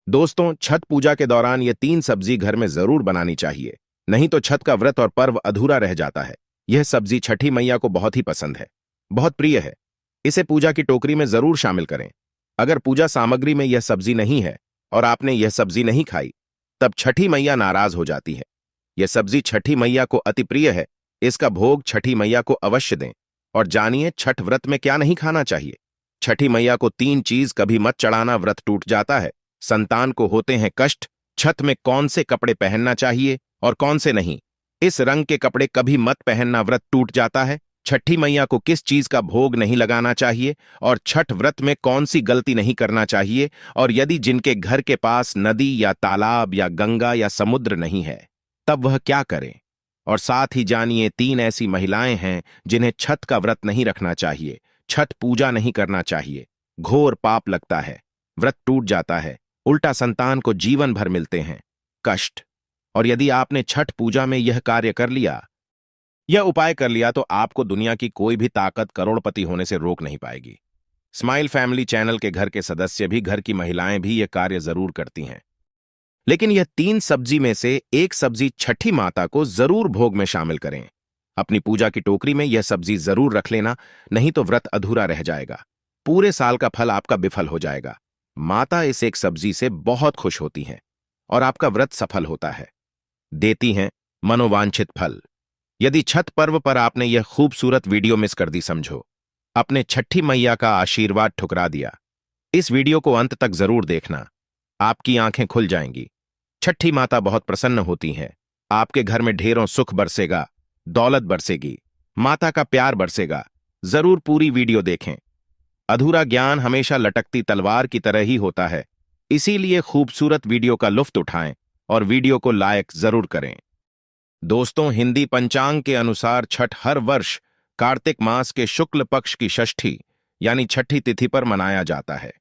दोस्तों, छठ पूजा के दौरान ये 3 सब्जी घर में जरूर बनानी चाहिए, नहीं तो छठ का व्रत और पर्व अधूरा रह जाता है। यह सब्जी छठी मैया को बहुत ही पसंद है, बहुत प्रिय है। इसे पूजा की टोकरी में जरूर शामिल करें। अगर पूजा सामग्री में यह सब्जी नहीं है और आपने यह सब्जी नहीं खाई, तब छठी मैया नाराज हो जाती है। यह सब्जी छठी मैया को अति प्रिय है। इसका भोग छठी मैया को अवश्य दें। और जानिए छठ व्रत में क्या नहीं खाना चाहिए। छठी मैया को 3 चीज कभी मत चढ़ाना, व्रत टूट जाता है। संतान को होते हैं कष्ट। छठ में कौन से कपड़े पहनना चाहिए और कौन से नहीं। इस रंग के कपड़े कभी मत पहनना, व्रत टूट जाता है। छठी मैया को किस चीज का भोग नहीं लगाना चाहिए और छठ व्रत में कौन सी गलती नहीं करना चाहिए। और यदि जिनके घर के पास नदी या तालाब या गंगा या समुद्र नहीं है, तब वह क्या करें। और साथ ही जानिए 3 ऐसी महिलाएं हैं जिन्हें छठ का व्रत नहीं रखना चाहिए, छठ पूजा नहीं करना चाहिए। घोर पाप लगता है, व्रत टूट जाता है, उल्टा संतान को जीवन भर मिलते हैं कष्ट। और यदि आपने छठ पूजा में यह कार्य कर लिया, यह उपाय कर लिया, तो आपको दुनिया की कोई भी ताकत करोड़पति होने से रोक नहीं पाएगी। स्माइल फैमिली चैनल के घर के सदस्य भी, घर की महिलाएं भी यह कार्य जरूर करती हैं। लेकिन यह 3 सब्जी में से एक सब्जी छठी माता को जरूर भोग में शामिल करें। अपनी पूजा की टोकरी में यह सब्जी जरूर रख लेना, नहीं तो व्रत अधूरा रह जाएगा। पूरे साल का फल आपका विफल हो जाएगा। माता इस एक सब्जी से बहुत खुश होती हैं और आपका व्रत सफल होता है, देती हैं मनोवांछित फल। यदि छठ पर्व पर आपने यह खूबसूरत वीडियो मिस कर दी, समझो अपने छठी मैया का आशीर्वाद ठुकरा दिया। इस वीडियो को अंत तक जरूर देखना, आपकी आंखें खुल जाएंगी। छठी माता बहुत प्रसन्न होती हैं। आपके घर में ढेरों सुख बरसेगा, दौलत बरसेगी, माता का प्यार बरसेगा। जरूर पूरी वीडियो देखें। अधूरा ज्ञान हमेशा लटकती तलवार की तरह ही होता है, इसीलिए खूबसूरत वीडियो का लुत्फ उठाएं और वीडियो को लाइक जरूर करें। दोस्तों, हिंदी पंचांग के अनुसार छठ हर वर्ष कार्तिक मास के शुक्ल पक्ष की षष्ठी यानी छठी तिथि पर मनाया जाता है।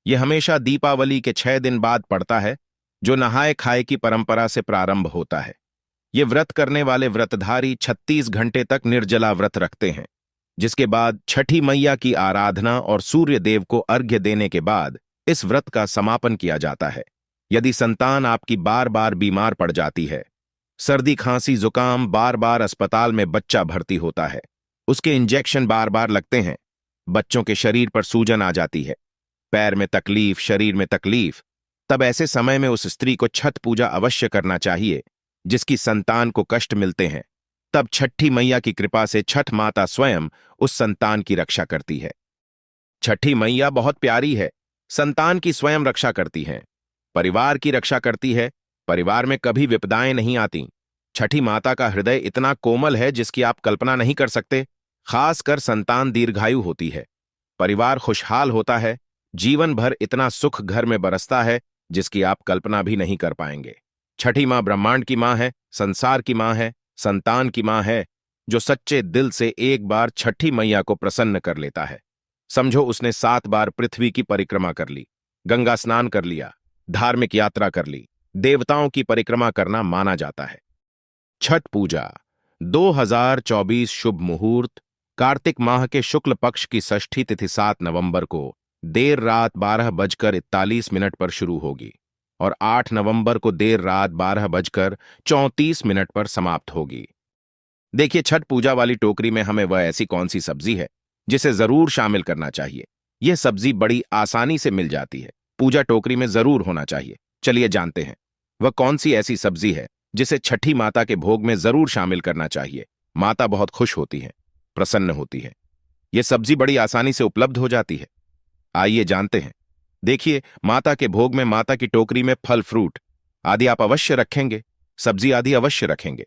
यह हमेशा दीपावली के 6 दिन बाद पड़ता है, जो नहाए खाए की परंपरा से प्रारंभ होता है। ये व्रत करने वाले व्रतधारी 36 घंटे तक निर्जला व्रत रखते हैं, जिसके बाद छठी मैया की आराधना और सूर्य देव को अर्घ्य देने के बाद इस व्रत का समापन किया जाता है। यदि संतान आपकी बार बार बीमार पड़ जाती है, सर्दी खांसी जुकाम, बार बार अस्पताल में बच्चा भर्ती होता है, उसके इंजेक्शन बार बार लगते हैं, बच्चों के शरीर पर सूजन आ जाती है, पैर में तकलीफ, शरीर में तकलीफ, तब ऐसे समय में उस स्त्री को छठ पूजा अवश्य करना चाहिए जिसकी संतान को कष्ट मिलते हैं। तब छठी मैया की कृपा से छठ माता स्वयं उस संतान की रक्षा करती है। छठी मैया बहुत प्यारी है, संतान की स्वयं रक्षा करती है, परिवार की रक्षा करती है। परिवार में कभी विपदाएं नहीं आती। छठी माता का हृदय इतना कोमल है जिसकी आप कल्पना नहीं कर सकते। खासकर संतान दीर्घायु होती है, परिवार खुशहाल होता है, जीवन भर इतना सुख घर में बरसता है जिसकी आप कल्पना भी नहीं कर पाएंगे। छठी मां ब्रह्मांड की मां है, संसार की मां है, संतान की मां है, जो सच्चे दिल से एक बार छठी मैया को प्रसन्न कर लेता है। समझो उसने 7 बार पृथ्वी की परिक्रमा कर ली, गंगा स्नान कर लिया, धार्मिक यात्रा कर ली, देवताओं की परिक्रमा करना माना जाता है। छठ पूजा 2024 शुभ मुहूर्त कार्तिक माह के शुक्ल पक्ष की षष्ठी तिथि 7 नवंबर को देर रात 12:41 पर शुरू होगी और 8 नवंबर को देर रात 12:34 पर समाप्त होगी। देखिए, छठ पूजा वाली टोकरी में हमें वह ऐसी कौन सी सब्जी है जिसे जरूर शामिल करना चाहिए। यह सब्जी बड़ी आसानी से मिल जाती है, पूजा टोकरी में जरूर होना चाहिए। चलिए जानते हैं वह कौन सी ऐसी सब्जी है जिसे छठी माता के भोग में जरूर शामिल करना चाहिए। माता बहुत खुश होती है, प्रसन्न होती है। यह सब्जी बड़ी आसानी से उपलब्ध हो जाती है, आइए जानते हैं। देखिए, माता के भोग में माता की टोकरी में फल फ्रूट आदि आप अवश्य रखेंगे, सब्जी आदि अवश्य रखेंगे।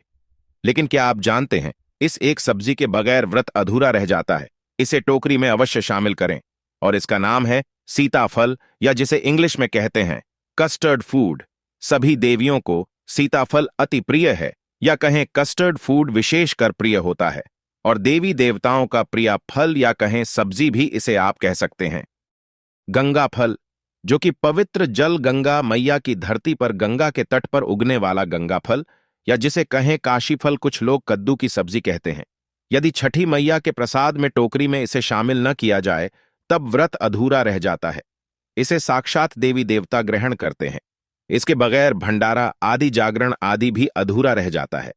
लेकिन क्या आप जानते हैं, इस एक सब्जी के बगैर व्रत अधूरा रह जाता है। इसे टोकरी में अवश्य शामिल करें और इसका नाम है सीताफल, या जिसे इंग्लिश में कहते हैं कस्टर्ड फूड। सभी देवियों को सीताफल अति प्रिय है, या कहें कस्टर्ड फूड विशेषकर प्रिय होता है, और देवी देवताओं का प्रिय फल या कहें सब्जी भी इसे आप कह सकते हैं। गंगा फल, जो कि पवित्र जल गंगा मैया की धरती पर गंगा के तट पर उगने वाला गंगा फल, या जिसे कहें काशी फल, कुछ लोग कद्दू की सब्जी कहते हैं। यदि छठी मैया के प्रसाद में टोकरी में इसे शामिल न किया जाए, तब व्रत अधूरा रह जाता है। इसे साक्षात देवी देवता ग्रहण करते हैं। इसके बगैर भंडारा आदि जागरण आदि भी अधूरा रह जाता है।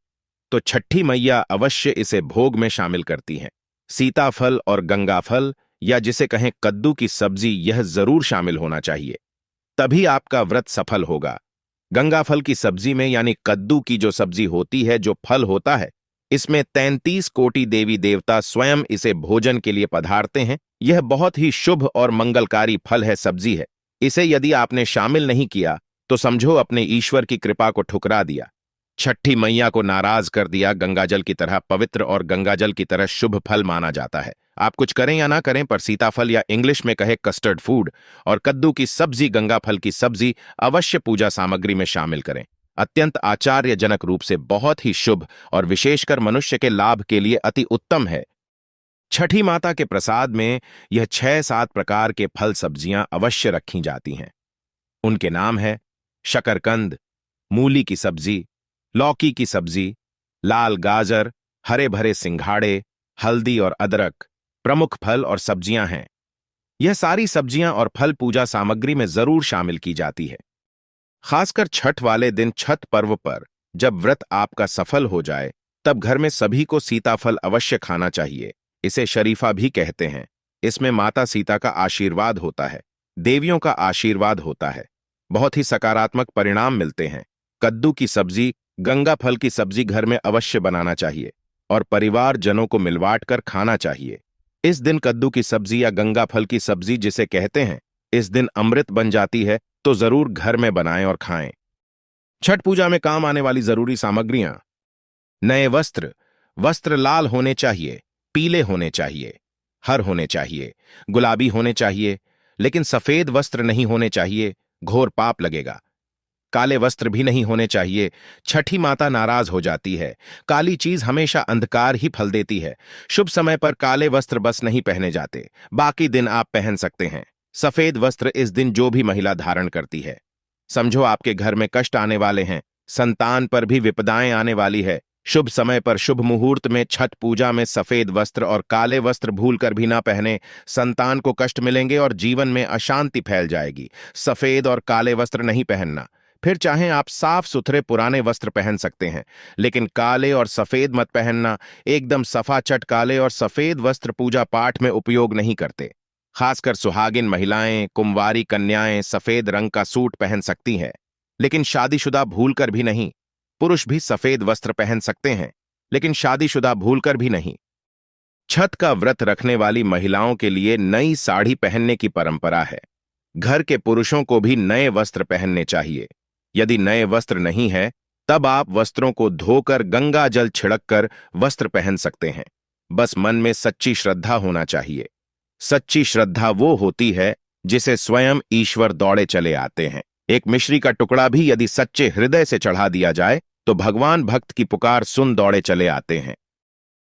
तो छठी मैया अवश्य इसे भोग में शामिल करती हैं। सीताफल और गंगाफल या जिसे कहें कद्दू की सब्जी, यह जरूर शामिल होना चाहिए, तभी आपका व्रत सफल होगा। गंगाफल की सब्जी में यानी कद्दू की जो सब्जी होती है, जो फल होता है, इसमें 33 कोटि देवी देवता स्वयं इसे भोजन के लिए पधारते हैं। यह बहुत ही शुभ और मंगलकारी फल है, सब्जी है। इसे यदि आपने शामिल नहीं किया तो समझो अपने ईश्वर की कृपा को ठुकरा दिया, छठी मैया को नाराज कर दिया। गंगाजल की तरह पवित्र और गंगाजल की तरह शुभ फल माना जाता है। आप कुछ करें या ना करें, पर सीताफल या इंग्लिश में कहे कस्टर्ड फूड और कद्दू की सब्जी, गंगाफल की सब्जी अवश्य पूजा सामग्री में शामिल करें। अत्यंत आचार्यजनक रूप से बहुत ही शुभ और विशेषकर मनुष्य के लाभ के लिए अति उत्तम है। छठी माता के प्रसाद में यह 6-7 प्रकार के फल सब्जियां अवश्य रखी जाती हैं। उनके नाम है शकरकंद, मूली की सब्जी, लौकी की सब्जी, लाल गाजर, हरे भरे सिंघाड़े, हल्दी और अदरक प्रमुख फल और सब्जियां हैं। यह सारी सब्जियां और फल पूजा सामग्री में जरूर शामिल की जाती है। खासकर छठ वाले दिन, छठ पर्व पर जब व्रत आपका सफल हो जाए, तब घर में सभी को सीताफल अवश्य खाना चाहिए। इसे शरीफा भी कहते हैं। इसमें माता सीता का आशीर्वाद होता है, देवियों का आशीर्वाद होता है, बहुत ही सकारात्मक परिणाम मिलते हैं। कद्दू की सब्जी, गंगा फल की सब्जी घर में अवश्य बनाना चाहिए और परिवार जनों को मिलवाट कर खाना चाहिए। इस दिन कद्दू की सब्जी या गंगा फल की सब्जी जिसे कहते हैं, इस दिन अमृत बन जाती है, तो जरूर घर में बनाएं और खाएं। छठ पूजा में काम आने वाली जरूरी सामग्रियां: नए वस्त्र, वस्त्र लाल होने चाहिए, पीले होने चाहिए, हर होने चाहिए, गुलाबी होने चाहिए, लेकिन सफेद वस्त्र नहीं होने चाहिए, घोर पाप लगेगा। काले वस्त्र भी नहीं होने चाहिए, छठी माता नाराज हो जाती है। काली चीज हमेशा अंधकार ही फल देती है। शुभ समय पर काले वस्त्र बस नहीं पहने जाते, बाकी दिन आप पहन सकते हैं। सफेद वस्त्र इस दिन जो भी महिला धारण करती है, समझो आपके घर में कष्ट आने वाले हैं, संतान पर भी विपदाएं आने वाली है। शुभ समय पर शुभ मुहूर्त में छठ पूजा में सफेद वस्त्र और काले वस्त्र भूलकर भी ना पहने, संतान को कष्ट मिलेंगे और जीवन में अशांति फैल जाएगी। सफेद और काले वस्त्र नहीं पहनना। फिर चाहें आप साफ सुथरे पुराने वस्त्र पहन सकते हैं, लेकिन काले और सफेद मत पहनना। एकदम सफाचट काले और सफेद वस्त्र पूजा पाठ में उपयोग नहीं करते। खासकर सुहागिन महिलाएं, कुंवारी कन्याएं सफेद रंग का सूट पहन सकती हैं, लेकिन शादीशुदा भूलकर भी नहीं। पुरुष भी सफेद वस्त्र पहन सकते हैं, लेकिन शादीशुदा भूलकर भी नहीं। छठ का व्रत रखने वाली महिलाओं के लिए नई साड़ी पहनने की परंपरा है। घर के पुरुषों को भी नए वस्त्र पहनने चाहिए। यदि नए वस्त्र नहीं है, तब आप वस्त्रों को धोकर गंगा जल छिड़ककर वस्त्र पहन सकते हैं। बस मन में सच्ची श्रद्धा होना चाहिए। सच्ची श्रद्धा वो होती है जिसे स्वयं ईश्वर दौड़े चले आते हैं। एक मिश्री का टुकड़ा भी यदि सच्चे हृदय से चढ़ा दिया जाए, तो भगवान भक्त की पुकार सुन दौड़े चले आते हैं।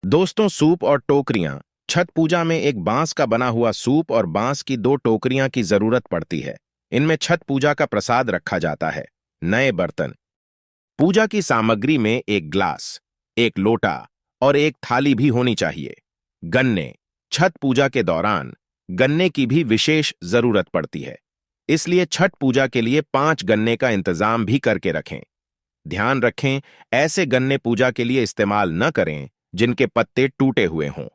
दोस्तों, सूप और टोकरियां। छठ पूजा में एक बांस का बना हुआ सूप और बांस की 2 टोकरियां की जरूरत पड़ती है। इनमें छठ पूजा का प्रसाद रखा जाता है। नए बर्तन। पूजा की सामग्री में एक ग्लास, एक लोटा और एक थाली भी होनी चाहिए। गन्ने। छठ पूजा के दौरान गन्ने की भी विशेष जरूरत पड़ती है, इसलिए छठ पूजा के लिए 5 गन्ने का इंतजाम भी करके रखें। ध्यान रखें, ऐसे गन्ने पूजा के लिए इस्तेमाल न करें जिनके पत्ते टूटे हुए हों।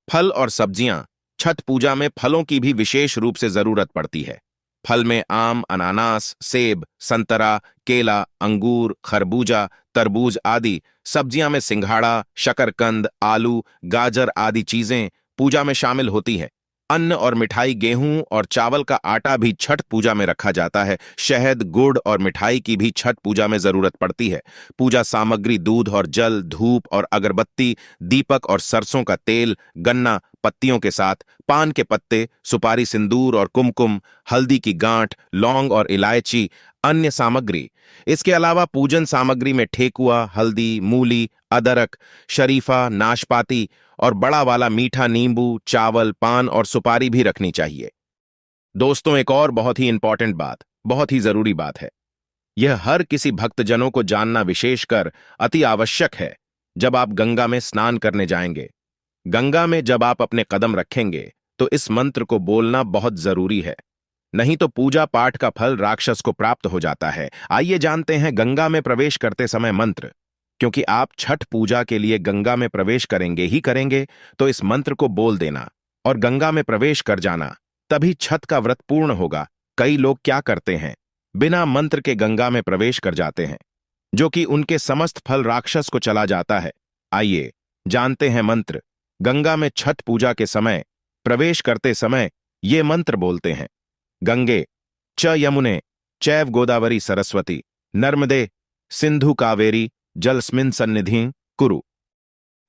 फल और सब्जियां। छठ पूजा में फलों की भी विशेष रूप से जरूरत पड़ती है। फल में आम, अनानास, सेब, संतरा, केला, अंगूर, खरबूजा, तरबूज आदि। सब्जियां में सिंघाड़ा, शकरकंद, आलू, गाजर आदि चीजें पूजा में शामिल होती है। अन्न और मिठाई, गेहूं और चावल का आटा भी छठ पूजा में रखा जाता है। शहद, गुड़ और मिठाई की भी छठ पूजा में जरूरत पड़ती है। पूजा सामग्री दूध और जल, धूप और अगरबत्ती, दीपक और सरसों का तेल, गन्ना पत्तियों के साथ, पान के पत्ते, सुपारी, सिंदूर और कुमकुम, हल्दी की गांठ, लौंग और इलायची, अन्य सामग्री। इसके अलावा पूजन सामग्री में ठेकुआ, हल्दी, मूली, अदरक, शरीफा, नाशपाती और बड़ा वाला मीठा नींबू, चावल, पान और सुपारी भी रखनी चाहिए। दोस्तों, एक और बहुत ही इंपॉर्टेंट बात, बहुत ही जरूरी बात है। यह हर किसी भक्तजनों को जानना विशेषकर अति आवश्यक है। जब आप गंगा में स्नान करने जाएंगे, गंगा में जब आप अपने कदम रखेंगे, तो इस मंत्र को बोलना बहुत जरूरी है। नहीं तो पूजा पाठ का फल राक्षस को प्राप्त हो जाता है। आइए जानते हैं गंगा में प्रवेश करते समय मंत्र। क्योंकि आप छठ पूजा के लिए गंगा में प्रवेश करेंगे ही करेंगे, तो इस मंत्र को बोल देना और गंगा में प्रवेश कर जाना, तभी छठ का व्रत पूर्ण होगा। कई लोग क्या करते हैं, बिना मंत्र के गंगा में प्रवेश कर जाते हैं, जो कि उनके समस्त फल राक्षस को चला जाता है। आइए जानते हैं मंत्र। गंगा में छठ पूजा के समय प्रवेश करते समय ये मंत्र बोलते हैं। गंगे च यमुने चैव गोदावरी सरस्वती नर्मदे सिंधु कावेरी जलस्मिन सन्निधिं कुरु।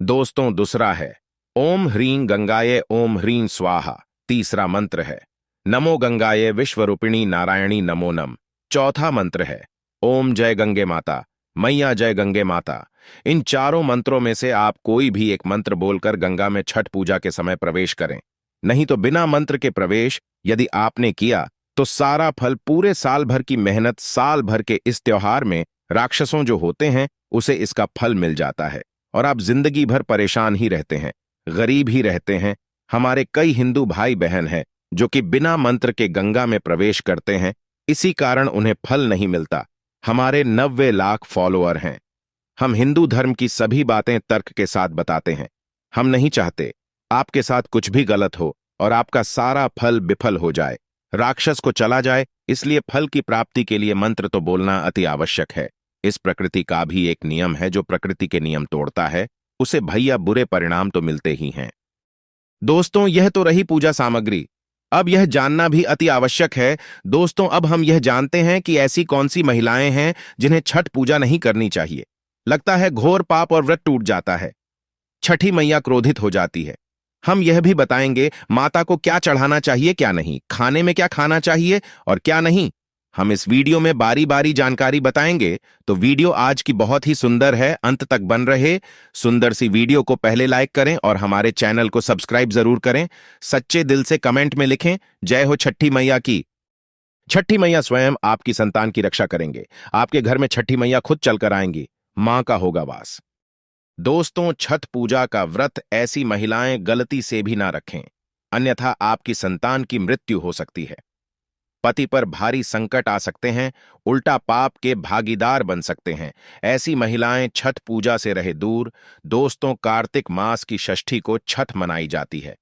दोस्तों, दूसरा है ओम ह्रीं गंगाये ओम ह्रीं स्वाहा। तीसरा मंत्र है नमो गंगाये विश्वरूपिणी नारायणी नमो नम। चौथा मंत्र है ओम जय गंगे माता, मैया जय गंगे माता। इन चारों मंत्रों में से आप कोई भी एक मंत्र बोलकर गंगा में छठ पूजा के समय प्रवेश करें। नहीं तो बिना मंत्र के प्रवेश यदि आपने किया तो सारा फल, पूरे साल भर की मेहनत, साल भर के इस त्योहार में राक्षसों जो होते हैं उसे इसका फल मिल जाता है और आप जिंदगी भर परेशान ही रहते हैं, गरीब ही रहते हैं। हमारे कई हिंदू भाई बहन हैं जो कि बिना मंत्र के गंगा में प्रवेश करते हैं, इसी कारण उन्हें फल नहीं मिलता। हमारे 90 लाख फॉलोअर हैं। हम हिंदू धर्म की सभी बातें तर्क के साथ बताते हैं। हम नहीं चाहते आपके साथ कुछ भी गलत हो और आपका सारा फल विफल हो जाए, राक्षस को चला जाए। इसलिए फल की प्राप्ति के लिए मंत्र तो बोलना अति आवश्यक है। इस प्रकृति का भी एक नियम है, जो प्रकृति के नियम तोड़ता है उसे भैया बुरे परिणाम तो मिलते ही हैं। दोस्तों, यह तो रही पूजा सामग्री। अब यह जानना भी अति आवश्यक है। दोस्तों, अब हम यह जानते हैं कि ऐसी कौन सी महिलाएं हैं जिन्हें छठ पूजा नहीं करनी चाहिए। लगता है घोर पाप और व्रत टूट जाता है, छठी मैया क्रोधित हो जाती है। हम यह भी बताएंगे माता को क्या चढ़ाना चाहिए, क्या नहीं, खाने में क्या खाना चाहिए और क्या नहीं। हम इस वीडियो में बारी बारी जानकारी बताएंगे। तो वीडियो आज की बहुत ही सुंदर है, अंत तक बन रहे। सुंदर सी वीडियो को पहले लाइक करें और हमारे चैनल को सब्सक्राइब जरूर करें। सच्चे दिल से कमेंट में लिखें जय हो छठी मैया की। छठी मैया स्वयं आपकी संतान की रक्षा करेंगे। आपके घर में छठी मैया खुद चलकर आएंगी, मां का होगा वास। दोस्तों, छठ पूजा का व्रत ऐसी महिलाएं गलती से भी ना रखें, अन्यथा आपकी संतान की मृत्यु हो सकती है। पति पर भारी संकट आ सकते हैं, उल्टा पाप के भागीदार बन सकते हैं। ऐसी महिलाएं छठ पूजा से रहे दूर। दोस्तों, कार्तिक मास की षष्ठी को छठ मनाई जाती है।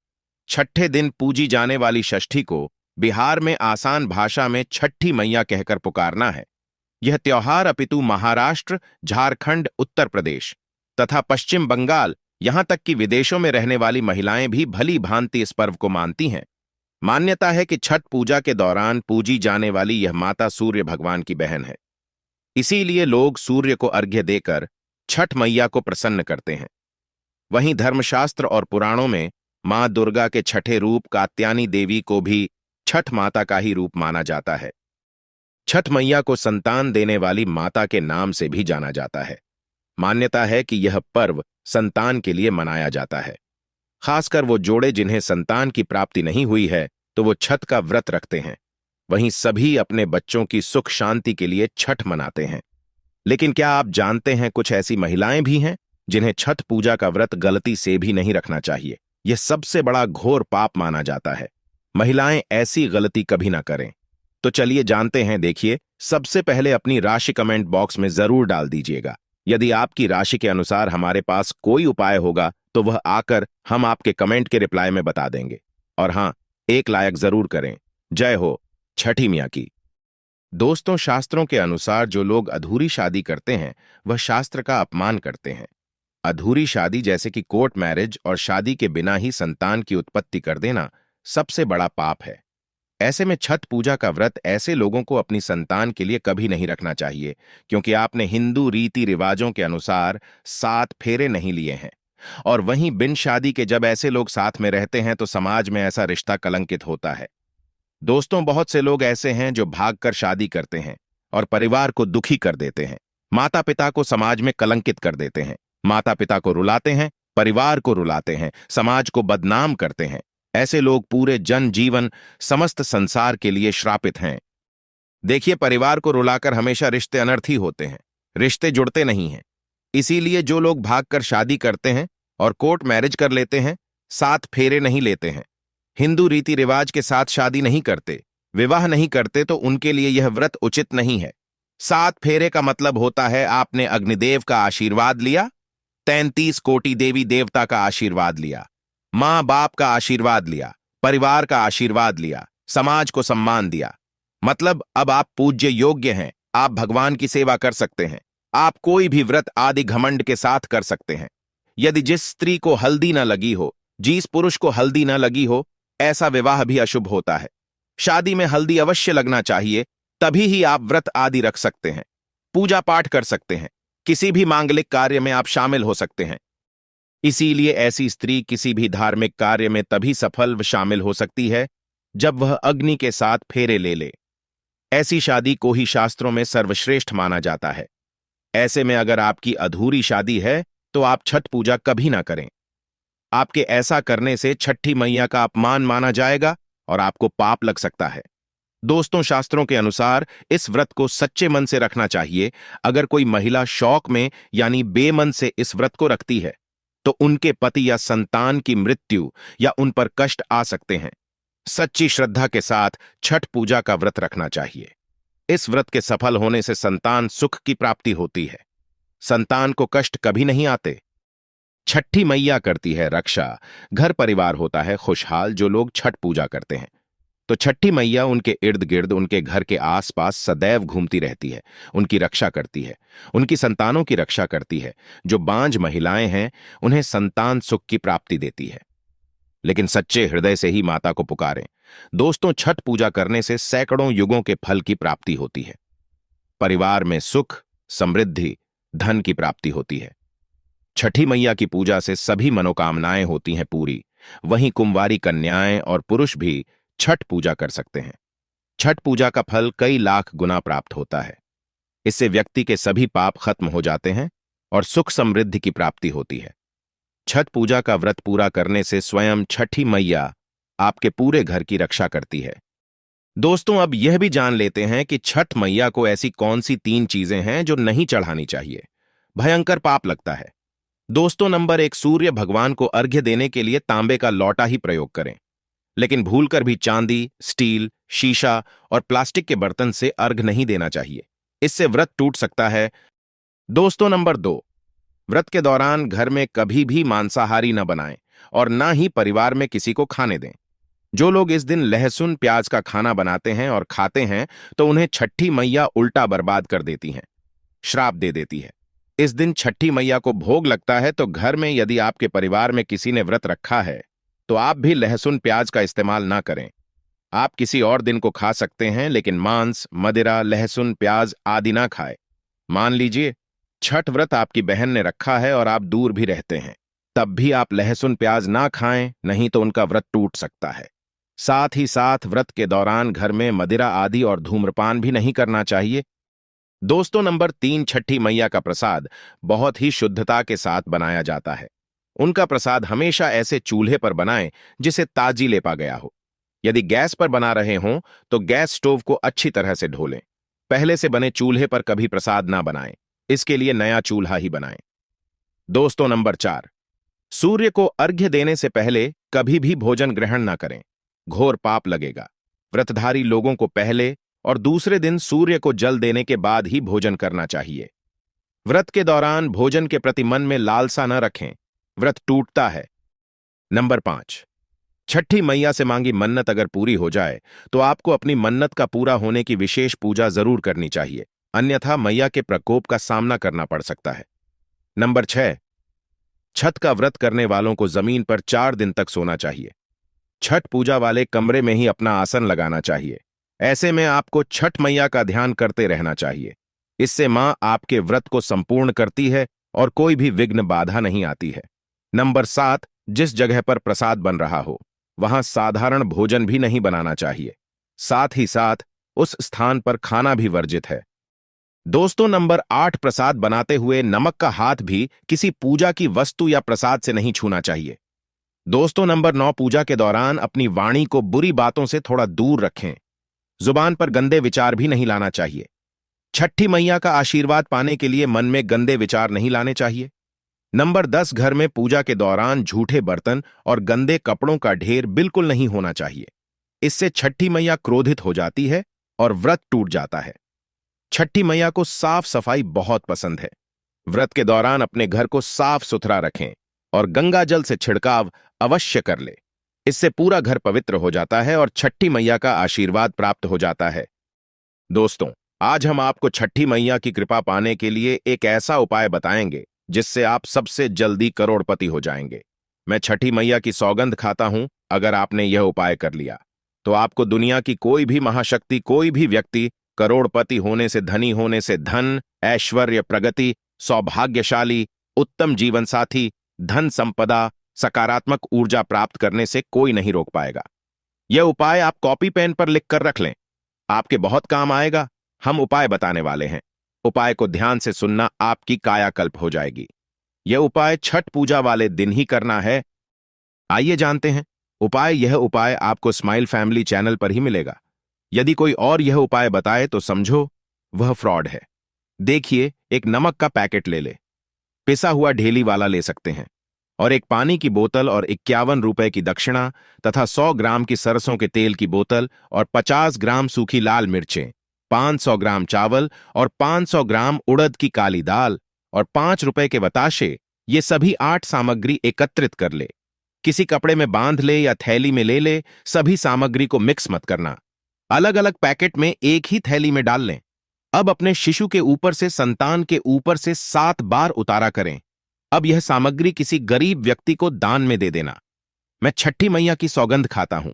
छठे दिन पूजी जाने वाली षष्ठी को बिहार में आसान भाषा में छठी मैया कहकर पुकारना है। यह त्योहार अपितु महाराष्ट्र, झारखंड, उत्तर प्रदेश तथा पश्चिम बंगाल, यहां तक कि विदेशों में रहने वाली महिलाएं भी भली भांति इस पर्व को मानती हैं। मान्यता है कि छठ पूजा के दौरान पूजी जाने वाली यह माता सूर्य भगवान की बहन है। इसीलिए लोग सूर्य को अर्घ्य देकर छठ मैया को प्रसन्न करते हैं। वहीं धर्मशास्त्र और पुराणों में मां दुर्गा के छठे रूप कात्यायनी देवी को भी छठ माता का ही रूप माना जाता है। छठ मैया को संतान देने वाली माता के नाम से भी जाना जाता है। मान्यता है कि यह पर्व संतान के लिए मनाया जाता है। खासकर वो जोड़े जिन्हें संतान की प्राप्ति नहीं हुई है, तो वो छठ का व्रत रखते हैं। वहीं सभी अपने बच्चों की सुख शांति के लिए छठ मनाते हैं। लेकिन क्या आप जानते हैं कुछ ऐसी महिलाएं भी हैं जिन्हें छठ पूजा का व्रत गलती से भी नहीं रखना चाहिए। यह सबसे बड़ा घोर पाप माना जाता है। महिलाएं ऐसी गलती कभी ना करें। तो चलिए जानते हैं। देखिए, सबसे पहले अपनी राशि कमेंट बॉक्स में जरूर डाल दीजिएगा। यदि आपकी राशि के अनुसार हमारे पास कोई उपाय होगा तो वह आकर हम आपके कमेंट के रिप्लाई में बता देंगे। और हां, एक लाइक जरूर करें। जय हो छठी मैया की। दोस्तों, शास्त्रों के अनुसार जो लोग अधूरी शादी करते हैं वह शास्त्र का अपमान करते हैं। अधूरी शादी जैसे कि कोर्ट मैरिज और शादी के बिना ही संतान की उत्पत्ति कर देना सबसे बड़ा पाप है। ऐसे में छठ पूजा का व्रत ऐसे लोगों को अपनी संतान के लिए कभी नहीं रखना चाहिए, क्योंकि आपने हिंदू रीति रिवाजों के अनुसार 7 फेरे नहीं लिए हैं। और वहीं बिन शादी के जब ऐसे लोग साथ में रहते हैं तो समाज में ऐसा रिश्ता कलंकित होता है। दोस्तों, बहुत से लोग ऐसे हैं जो भागकर शादी करते हैं और परिवार को दुखी कर देते हैं। माता पिता को समाज में कलंकित कर देते हैं। माता पिता को रुलाते हैं, परिवार को रुलाते हैं, समाज को बदनाम करते हैं। ऐसे लोग पूरे जन जीवन, समस्त संसार के लिए श्रापित हैं। देखिए, परिवार को रुलाकर हमेशा रिश्ते अनर्थी होते हैं, रिश्ते जुड़ते नहीं हैं। इसीलिए जो लोग भागकर शादी करते हैं और कोर्ट मैरिज कर लेते हैं, 7 फेरे नहीं लेते हैं, हिंदू रीति रिवाज के साथ शादी नहीं करते, विवाह नहीं करते तो उनके लिए यह व्रत उचित नहीं है। 7 फेरे का मतलब होता है आपने अग्निदेव का आशीर्वाद लिया, 33 कोटि देवी देवता का आशीर्वाद लिया, माँ बाप का आशीर्वाद लिया, परिवार का आशीर्वाद लिया, समाज को सम्मान दिया। मतलब अब आप पूज्य योग्य हैं, आप भगवान की सेवा कर सकते हैं, आप कोई भी व्रत आदि घमंड के साथ कर सकते हैं। यदि जिस स्त्री को हल्दी न लगी हो, जिस पुरुष को हल्दी न लगी हो, ऐसा विवाह भी अशुभ होता है। शादी में हल्दी अवश्य लगना चाहिए, तभी ही आप व्रत आदि रख सकते हैं, पूजा पाठ कर सकते हैं, किसी भी मांगलिक कार्य में आप शामिल हो सकते हैं। इसीलिए ऐसी स्त्री किसी भी धार्मिक कार्य में तभी सफल व शामिल हो सकती है जब वह अग्नि के साथ फेरे ले ले। ऐसी शादी को ही शास्त्रों में सर्वश्रेष्ठ माना जाता है। ऐसे में अगर आपकी अधूरी शादी है तो आप छठ पूजा कभी ना करें। आपके ऐसा करने से छठी मैया का अपमान माना जाएगा और आपको पाप लग सकता है। दोस्तों, शास्त्रों के अनुसार इस व्रत को सच्चे मन से रखना चाहिए। अगर कोई महिला शौक में यानी बेमन से इस व्रत को रखती है तो उनके पति या संतान की मृत्यु या उन पर कष्ट आ सकते हैं। सच्ची श्रद्धा के साथ छठ पूजा का व्रत रखना चाहिए। इस व्रत के सफल होने से संतान सुख की प्राप्ति होती है, संतान को कष्ट कभी नहीं आते। छठी मैया करती है रक्षा, घर परिवार होता है खुशहाल। जो लोग छठ पूजा करते हैं तो छठी मैया उनके इर्द गिर्द, उनके घर के आसपास सदैव घूमती रहती है, उनकी रक्षा करती है, उनकी संतानों की रक्षा करती है। जो बांझ महिलाएं हैं उन्हें संतान सुख की प्राप्ति देती है। लेकिन सच्चे हृदय से ही माता को पुकारें। दोस्तों, छठ पूजा करने से सैकड़ों युगों के फल की प्राप्ति होती है। परिवार में सुख, समृद्धि, धन की प्राप्ति होती है। छठी मैया की पूजा से सभी मनोकामनाएं होती हैं पूरी। वहीं कुंवारी कन्याएं और पुरुष भी छठ पूजा कर सकते हैं। छठ पूजा का फल कई लाख गुना प्राप्त होता है। इससे व्यक्ति के सभी पाप खत्म हो जाते हैं और सुख समृद्धि की प्राप्ति होती है। छठ पूजा का व्रत पूरा करने से स्वयं छठी मैया आपके पूरे घर की रक्षा करती है। दोस्तों, अब यह भी जान लेते हैं कि छठ मैया को ऐसी कौन सी 3 चीजें हैं जो नहीं चढ़ानी चाहिए, भयंकर पाप लगता है। दोस्तों, नंबर 1, सूर्य भगवान को अर्घ्य देने के लिए तांबे का लौटा ही प्रयोग करें, लेकिन भूलकर भी चांदी, स्टील, शीशा और प्लास्टिक के बर्तन से अर्घ्य नहीं देना चाहिए, इससे व्रत टूट सकता है। दोस्तों, नंबर 2, व्रत के दौरान घर में कभी भी मांसाहारी न बनाएं और न ही परिवार में किसी को खाने दें। जो लोग इस दिन लहसुन प्याज का खाना बनाते हैं और खाते हैं तो उन्हें छठी मैया उल्टा बर्बाद कर देती हैं, श्राप दे देती है। इस दिन छठी मैया को भोग लगता है तो घर में यदि आपके परिवार में किसी ने व्रत रखा है तो आप भी लहसुन प्याज का इस्तेमाल ना करें। आप किसी और दिन को खा सकते हैं, लेकिन मांस, मदिरा, लहसुन प्याज आदि ना खाएं। मान लीजिए छठ व्रत आपकी बहन ने रखा है और आप दूर भी रहते हैं, तब भी आप लहसुन प्याज ना खाएं, नहीं तो उनका व्रत टूट सकता है। साथ ही साथ व्रत के दौरान घर में मदिरा आदि और धूम्रपान भी नहीं करना चाहिए। दोस्तों, नंबर 3, छठी मैया का प्रसाद बहुत ही शुद्धता के साथ बनाया जाता है। उनका प्रसाद हमेशा ऐसे चूल्हे पर बनाएं जिसे ताजी लेपा गया हो। यदि गैस पर बना रहे हों तो गैस स्टोव को अच्छी तरह से ढो लें। पहले से बने चूल्हे पर कभी प्रसाद ना बनाएं, इसके लिए नया चूल्हा ही बनाएं। दोस्तों, नंबर 4, सूर्य को अर्घ्य देने से पहले कभी भी भोजन ग्रहण ना करें, घोर पाप लगेगा। व्रतधारी लोगों को पहले और दूसरे दिन सूर्य को जल देने के बाद ही भोजन करना चाहिए। व्रत के दौरान भोजन के प्रति मन में लालसा न रखें, व्रत टूटता है। नंबर 5, छठी मैया से मांगी मन्नत अगर पूरी हो जाए तो आपको अपनी मन्नत का पूरा होने की विशेष पूजा जरूर करनी चाहिए, अन्यथा मैया के प्रकोप का सामना करना पड़ सकता है। नंबर 6, छठ का व्रत करने वालों को जमीन पर 4 दिन तक सोना चाहिए। छठ पूजा वाले कमरे में ही अपना आसन लगाना चाहिए। ऐसे में आपको छठ मैया का ध्यान करते रहना चाहिए। इससे मां आपके व्रत को संपूर्ण करती है और कोई भी विघ्न बाधा नहीं आती है। नंबर 7, जिस जगह पर प्रसाद बन रहा हो वहां साधारण भोजन भी नहीं बनाना चाहिए। साथ ही साथ उस स्थान पर खाना भी वर्जित है। दोस्तों, नंबर 8, प्रसाद बनाते हुए नमक का हाथ भी किसी पूजा की वस्तु या प्रसाद से नहीं छूना चाहिए। दोस्तों, नंबर 9, पूजा के दौरान अपनी वाणी को बुरी बातों से थोड़ा दूर रखें। जुबान पर गंदे विचार भी नहीं लाना चाहिए। छठी मैया का आशीर्वाद पाने के लिए मन में गंदे विचार नहीं लाने चाहिए। नंबर 10, घर में पूजा के दौरान झूठे बर्तन और गंदे कपड़ों का ढेर बिल्कुल नहीं होना चाहिए। इससे छठी मैया क्रोधित हो जाती है और व्रत टूट जाता है। छठी मैया को साफ सफाई बहुत पसंद है। व्रत के दौरान अपने घर को साफ सुथरा रखें और गंगा जल से छिड़काव अवश्य कर ले। इससे पूरा घर पवित्र हो जाता है और छठी मैया का आशीर्वाद प्राप्त हो जाता है। दोस्तों, आज हम आपको छठी मैया की कृपा पाने के लिए एक ऐसा उपाय बताएंगे जिससे आप सबसे जल्दी करोड़पति हो जाएंगे। मैं छठी मैया की सौगंध खाता हूं, अगर आपने यह उपाय कर लिया तो आपको दुनिया की कोई भी महाशक्ति, कोई भी व्यक्ति करोड़पति होने से, धनी होने से, धन, ऐश्वर्य, प्रगति, सौभाग्यशाली, उत्तम जीवन साथी, धन संपदा, सकारात्मक ऊर्जा प्राप्त करने से कोई नहीं रोक पाएगा। यह उपाय आप कॉपी पेन पर लिख कर रख लें, आपके बहुत काम आएगा। हम उपाय बताने वाले हैं। उपाय को ध्यान से सुनना, आपकी कायाकल्प हो जाएगी। यह उपाय छठ पूजा वाले दिन ही करना है। आइए जानते हैं उपाय। यह उपाय आपको स्माइल फैमिली चैनल पर ही मिलेगा। यदि कोई और यह उपाय बताए तो समझो वह फ्रॉड है। देखिए, एक नमक का पैकेट ले ले, पिसा हुआ ढेली वाला ले सकते हैं, और एक पानी की बोतल और 51 रुपए की दक्षिणा तथा 100 ग्राम की सरसों के तेल की बोतल और 50 ग्राम सूखी लाल मिर्चें, 500 ग्राम चावल और 500 ग्राम उड़द की काली दाल और 5 रुपए के बताशे, ये सभी 8 सामग्री एकत्रित कर ले। किसी कपड़े में बांध ले या थैली में ले ले। सभी सामग्री को मिक्स मत करना, अलग अलग पैकेट में एक ही थैली में डाल लें। अब अपने शिशु के ऊपर से, संतान के ऊपर से 7 बार उतारा करें। अब यह सामग्री किसी गरीब व्यक्ति को दान में दे देना। मैं छठी मैया की सौगंध खाता हूं।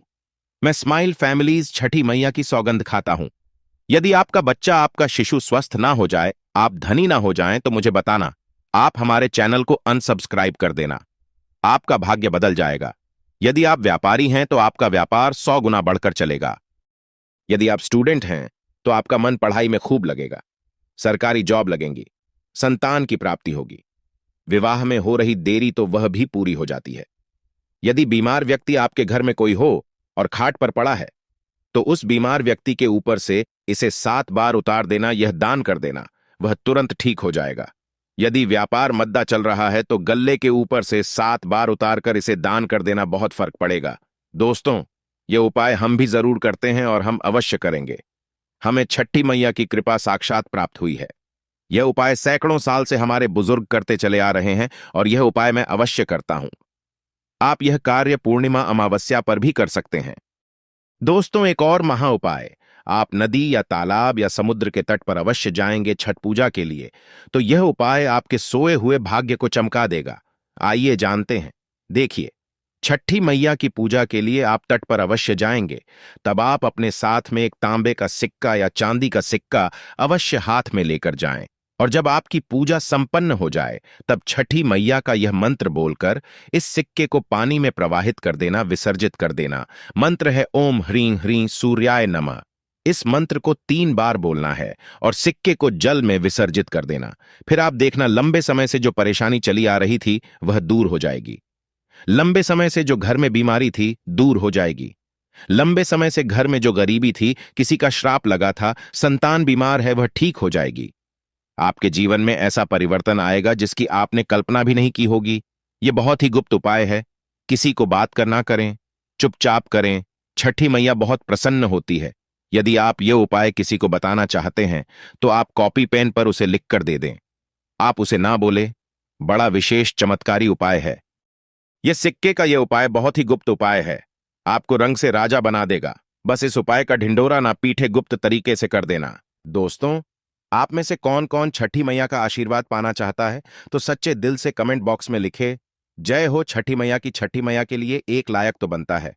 मैं स्माइल फैमिलीज छठी मैया की सौगंध खाता हूं। यदि आपका बच्चा, आपका शिशु स्वस्थ ना हो जाए, आप धनी ना हो जाएं, तो मुझे बताना। आप हमारे चैनल को अनसब्सक्राइब कर देना। आपका भाग्य बदल जाएगा। यदि आप व्यापारी हैं तो आपका व्यापार 100 गुना बढ़कर चलेगा। यदि आप स्टूडेंट हैं तो आपका मन पढ़ाई में खूब लगेगा। सरकारी जॉब लगेंगी। संतान की प्राप्ति होगी। विवाह में हो रही देरी तो वह भी पूरी हो जाती है। यदि बीमार व्यक्ति आपके घर में कोई हो और खाट पर पड़ा है तो उस बीमार व्यक्ति के ऊपर से इसे 7 बार उतार देना, यह दान कर देना, वह तुरंत ठीक हो जाएगा। यदि व्यापार मंदा चल रहा है तो गल्ले के ऊपर से 7 बार उतारकर इसे दान कर देना, बहुत फर्क पड़ेगा। दोस्तों, यह उपाय हम भी जरूर करते हैं और हम अवश्य करेंगे। हमें छठी मैया की कृपा साक्षात प्राप्त हुई है। यह उपाय सैकड़ों साल से हमारे बुजुर्ग करते चले आ रहे हैं और यह उपाय मैं अवश्य करता हूं। आप यह कार्य पूर्णिमा, अमावस्या पर भी कर सकते हैं। दोस्तों, एक और महा उपाय, आप नदी या तालाब या समुद्र के तट पर अवश्य जाएंगे छठ पूजा के लिए, तो यह उपाय आपके सोए हुए भाग्य को चमका देगा। आइए जानते हैं। देखिए, छठी मैया की पूजा के लिए आप तट पर अवश्य जाएंगे, तब आप अपने साथ में एक तांबे का सिक्का या चांदी का सिक्का अवश्य हाथ में लेकर जाएं, और जब आपकी पूजा संपन्न हो जाए तब छठी मैया का यह मंत्र बोलकर इस सिक्के को पानी में प्रवाहित कर देना, विसर्जित कर देना। मंत्र है ओम ह्रीं ह्रीं सूर्याय नमः। इस मंत्र को 3 बार बोलना है और सिक्के को जल में विसर्जित कर देना। फिर आप देखना, लंबे समय से जो परेशानी चली आ रही थी वह दूर हो जाएगी। लंबे समय से जो घर में बीमारी थी दूर हो जाएगी। लंबे समय से घर में जो गरीबी थी, किसी का श्राप लगा था, संतान बीमार है, वह ठीक हो जाएगी। आपके जीवन में ऐसा परिवर्तन आएगा जिसकी आपने कल्पना भी नहीं की होगी। यह बहुत ही गुप्त उपाय है। किसी को बात करना करें, चुपचाप करें। छठी मैया बहुत प्रसन्न होती है। यदि आप यह उपाय किसी को बताना चाहते हैं तो आप कॉपी पेन पर उसे लिख कर दे दें। आप उसे ना बोले। बड़ा विशेष चमत्कारी उपाय है। यह सिक्के का यह उपाय बहुत ही गुप्त उपाय है। आपको रंग से राजा बना देगा। बस इस उपाय का ढिंढोरा ना पीठे, गुप्त तरीके से कर देना। दोस्तों, आप में से कौन कौन छठी मैया का आशीर्वाद पाना चाहता है तो सच्चे दिल से कमेंट बॉक्स में लिखे। जय हो छठी मैया की। छठी मैया के लिए एक लायक तो बनता है।